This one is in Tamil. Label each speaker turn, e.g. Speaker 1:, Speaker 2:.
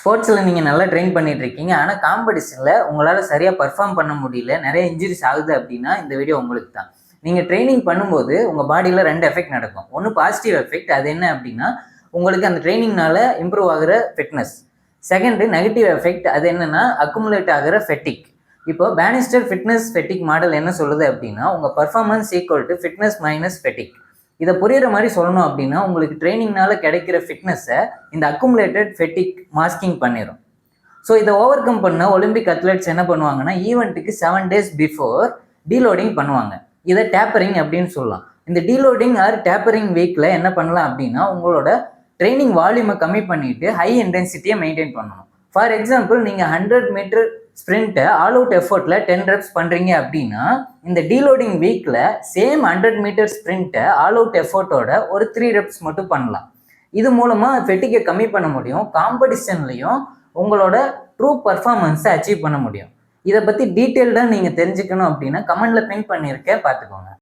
Speaker 1: ஸ்போர்ட்ஸில் நீங்கள் நல்லா ட்ரெயின் பண்ணிட்டு இருக்கீங்க, ஆனால் காம்படிஷனில் உங்களால் சரியாக பர்ஃபார்ம் பண்ண முடியல, நிறைய இன்ஜுரிஸ் ஆகுது அப்படின்னா இந்த வீடியோ உங்களுக்கு தான். நீங்கள் ட்ரைனிங் பண்ணும்போது உங்கள் பாடியில் 2 எஃபெக்ட் நடக்கும். ஒன்று பாசிட்டிவ் எஃபெக்ட், அது என்ன அப்படின்னா உங்களுக்கு அந்த ட்ரைனிங்னால இம்ப்ரூவ் ஆகிற ஃபிட்னஸ். செகண்டு நெகட்டிவ் எஃபெக்ட், அது என்னன்னா அக்குமுலேட் ஆகிற ஃபெட்டிக். இப்போ பேனிஸ்டர் ஃபிட்னஸ் ஃபெட்டிக் மாடல் என்ன சொல்லுது அப்படின்னா உங்கள் performance equal to fitness minus ஃபெட்டிக். இதை புரியுற மாதிரி சொல்லணும் அப்படின்னா உங்களுக்கு ட்ரைனிங்னால கிடைக்கிற ஃபிட்னஸை இந்த அக்குமுலேட்டட் ஃபெட்டிக் மாஸ்கிங் பண்ணிடும். ஸோ இதை ஓவர் கம் பண்ண ஒலிம்பிக் அத்லெட்ஸ் என்ன பண்ணுவாங்கன்னா ஈவெண்ட்டுக்கு 7 days பிஃபோர் டீலோடிங் பண்ணுவாங்க. இதை டேப்பரிங் அப்படின்னு சொல்லலாம். இந்த டீலோடிங் ஆர் டேப்பரிங் வீக்கில் என்ன பண்ணலாம் அப்படின்னா உங்களோட ட்ரைனிங் வால்யூமை கம்மி பண்ணிட்டு ஹை இன்டென்சிட்டியை மெயின்டைன் பண்ணணும். ஃபார் எக்ஸாம்பிள் நீங்கள் 100 மீட்டர் ஸ்ப்ரிண்ட்டை ஆல் அவுட் எஃபோர்ட்டில் 10 reps பண்ணுறீங்க அப்படின்னா இந்த டீலோடிங் வீக்கில் சேம் 100 மீட்டர் ஸ்ப்ரிண்ட்டை ஆல் அவுட் எஃபோர்ட்டோட ஒரு 3 reps மட்டும் பண்ணலாம். இது மூலமாக ஃபெட்டிக்கை கம்மி பண்ண முடியும். காம்படிஷன்லையும் உங்களோட ட்ரூ பர்ஃபார்மன்ஸை அச்சீவ் பண்ண முடியும். இதை பற்றி டீட்டெயில்டாக நீங்கள் தெரிஞ்சுக்கணும் அப்படின்னா கமெண்டில் பின் பண்ணியிருக்கேன், பார்த்துக்கோங்க.